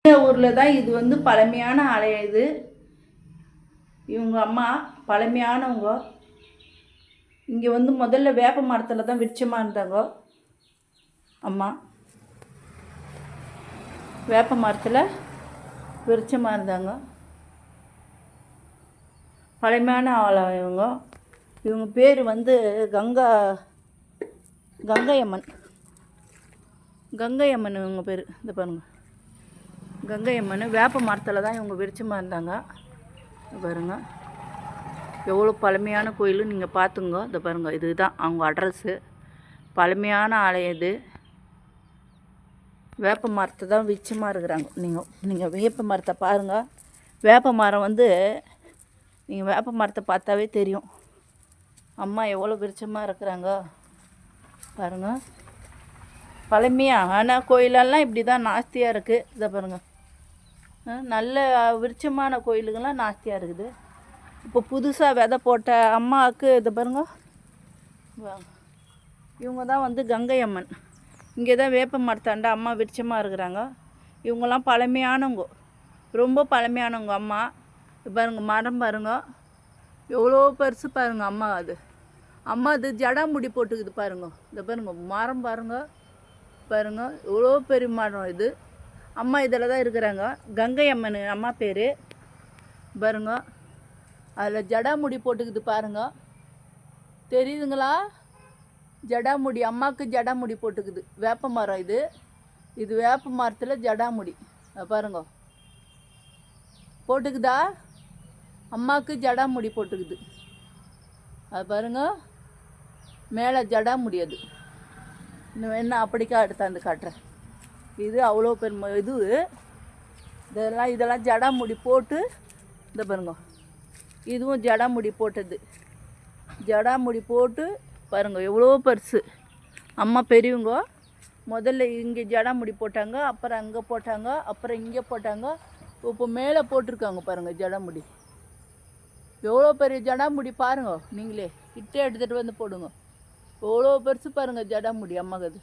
இந்த ஊரில் தான் இது வந்து பழமையான ஆலயம். இது இவங்க அம்மா பழமையானவங்க. இங்கே வந்து முதல்ல வேப்ப மரத்தில் தான் விருட்சமாக இருந்தாங்க. அம்மா வேப்ப மரத்தில் விருட்சமாக இருந்தாங்க. பழமையான ஆலயம். இவங்க பேர் வந்து கங்கையம்மன். கங்கையம்மன் இவங்க பேர். இந்த பாருங்கள், கங்கையம்மன். வேப்ப மரத்தில் தான் இவங்க விருட்சமாக இருந்தாங்க. பாருங்க எவ்வளோ பழமையான கோயில் நீங்கள் பார்த்துங்க. இந்த பாருங்கள், இதுதான் அவங்க அட்ரஸ்ஸு. பழமையான ஆலயம் இது. வேப்ப மரத்தை தான் விருட்சமாக இருக்கிறாங்க. நீங்கள் வேப்ப மரத்தை பாருங்கள். வேப்ப மரம் வந்து நீங்கள் வேப்ப மரத்தை பார்த்தாவே தெரியும் அம்மா எவ்வளோ விருட்சமாக இருக்கிறாங்க பாருங்கள். பழமையான கோயிலெல்லாம் இப்படி தான் நாஸ்தியாக இருக்குது. இதை பாருங்கள், நல்ல விருட்சமான கோயிலுங்கள்லாம் நாஸ்தியாக இருக்குது. இப்போ புதுசாக விதை போட்ட அம்மாவுக்கு இதை பாருங்க. இவங்க தான் வந்து கங்கையம்மன். இங்கே தான் வேப்ப மரத்தாண்ட அம்மா விருட்சமாக இருக்கிறாங்க. இவங்கெல்லாம் பழமையானவங்க, ரொம்ப பழமையானவங்க அம்மா. பாருங்க மரம் பாருங்க எவ்வளோ பெருசு பாருங்க. அம்மா அது ஜடாமுடி போட்டுக்குது பாருங்க. இந்த பாருங்க மரம் பாருங்க எவ்வளோ பெரிய மரம் இது. அம்மா இதில் தான் இருக்கிறாங்க. கங்கை அம்மன் அம்மா பேர் பாருங்க. அதில் ஜடாமுடி போட்டுக்குது பாருங்க, தெரியுதுங்களா? ஜடாமுடி, அம்மாவுக்கு ஜடாமுடி போட்டுக்குது. வேப்ப மரம் இது வேப்ப மரத்தில் ஜடாமுடி பாருங்க போட்டுக்குதா. அம்மாவுக்கு ஜடாமுடி போட்டுக்குது. அது பாருங்க, மேலே ஜடாமுடி. அது இன்னும் என்ன அப்படிக்கா எடுத்தாந்து காட்டுறேன். இது அவ்வளோ பெருமை. இதெல்லாம் ஜடாமுடி போட்டு இந்த பாருங்க, இதுவும் ஜடாமுடி போட்டது. ஜடாமுடி போட்டு பாருங்க எவ்வளோ பெருசு. அம்மா பெரியவங்க. முதல்ல இங்கே ஜடாமுடி போட்டாங்க, அப்புறம் அங்கே போட்டாங்க, அப்புறம் இங்கே போட்டாங்க, இப்போ மேலே போட்டிருக்காங்க பாருங்கள் ஜடாமுடி. எவ்வளோ பெரிய ஜடாமுடி பாருங்க. நீங்களே கிட்டே எடுத்துகிட்டு வந்து போடுங்க. எவ்வளோ பெருசு பாருங்கள் ஜடாமுடி அம்மாவுக்கு. அது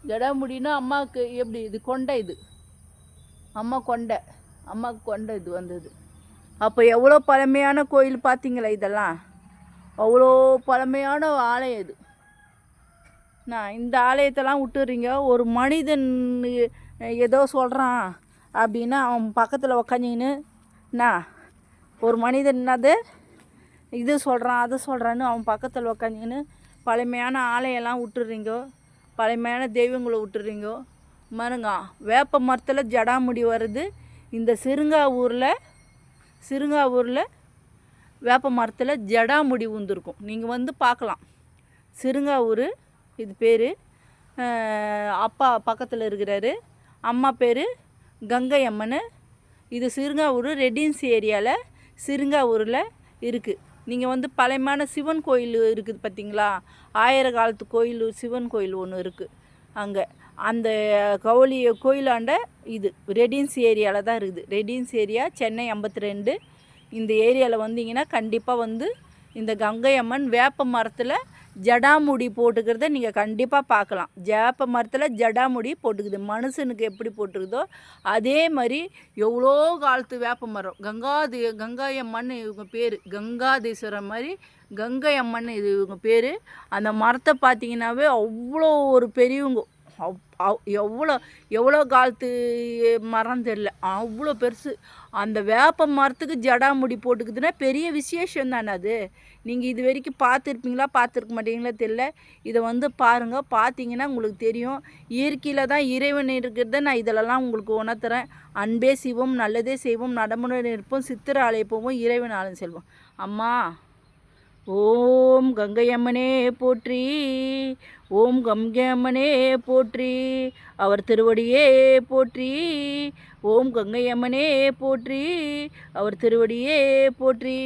ஜடாமுடினா அம்மாவுக்கு எப்படி இது கொண்டை. இது அம்மாவுக்கு கொண்டை இது வந்தது. அப்போ எவ்வளோ பழமையான கோயில் பார்த்தீங்களா? இதெல்லாம் அவ்வளோ பழமையான ஆலயம் இது. நான் இந்த ஆலயத்தெல்லாம் விட்டுறீங்க. ஒரு மனிதன் ஏதோ சொல்கிறான் அப்படின்னா அவன் பக்கத்தில் உக்காஞ்சிங்கன்னு ஒரு மனிதன் என்னது இது சொல்கிறான் அது சொல்கிறான்னு அவன் பக்கத்தில் உக்காஞ்சிங்கன்னு பழமையான ஆலயெல்லாம் விட்டுறீங்க, பழமையான தெய்வங்களை விட்டுறீங்க. மருங்க வேப்ப மரத்தில் ஜடாமுடி வருது. இந்த சிறுங்காவூரில் வேப்ப மரத்தில் ஜடாமுடி உந்திருக்கும். நீங்கள் வந்து பார்க்கலாம். சிறுங்காவூர் இது பேர். அப்பா பக்கத்தில் இருக்கிறாரு. அம்மா பேர் கங்கை அம்மன். இது சிறுங்காவூர் ரெட்டின்ஸ் ஏரியாவில் சிறுங்காவூரில் இருக்குது. நீங்கள் வந்து பழமையான சிவன் கோயில் இருக்குது பார்த்தீங்களா? 1000 காலத்து கோயில், சிவன் கோயில் ஒன்று இருக்குது அங்கே. அந்த கோயிலாண்ட இது ரெட்டின்ஸ் ஏரியாவில் தான் இருக்குது. ரெட்டின்ஸ் ஏரியா சென்னை 52. இந்த ஏரியாவில் வந்தீங்கன்னா கண்டிப்பாக வந்து இந்த கங்கை அம்மன் வேப்ப மரத்தில் ஜடாமுடி போட்டுக்கிறத நீங்கள் கண்டிப்பாக பார்க்கலாம். வேப்ப மரத்தில் ஜடாமுடி போட்டுக்குது. மனுஷனுக்கு எப்படி போட்டுருக்குதோ அதே மாதிரி எவ்வளோ காலத்து வேப்ப மரம். கங்கை அம்மன் இவங்க பேர். கங்காதீஸ்வரர் மாதிரி கங்கை அம்மன் இது இவங்க பேர். அந்த மரத்தை பார்த்தீங்கன்னாவே அவ்வளோ ஒரு பெரியவங்க. எவ்வளோ காலத்து மரம் தெரில, அவ்வளோ பெருசு. அந்த வேப்ப மரத்துக்கு ஜடாமுடி போட்டுக்குதுன்னா பெரிய விசேஷம் தானே அது. நீங்கள் இது வரைக்கும் பார்த்துருக்க மாட்டீங்களா தெரில. இதை வந்து பாருங்கள். பார்த்தீங்கன்னா உங்களுக்கு தெரியும். இயற்கையில் தான் இறைவன் இருக்கிறத நான் இதிலெல்லாம் உங்களுக்கு உணர்த்துறேன். அன்பே சிவம், நல்லதே செய்வோம், நடைமுறை இருப்போம், சித்திர அழைப்போம், இறைவன் ஆளும் செல்வோம். அம்மா ஓம் கங்கையம்மனே போற்றி, ஓம் கங்கையம்மனே போற்றி, அவர் திருவடியே போற்றி, ஓம் கங்கையம்மனே போற்றி, அவர் திருவடியே போற்றி.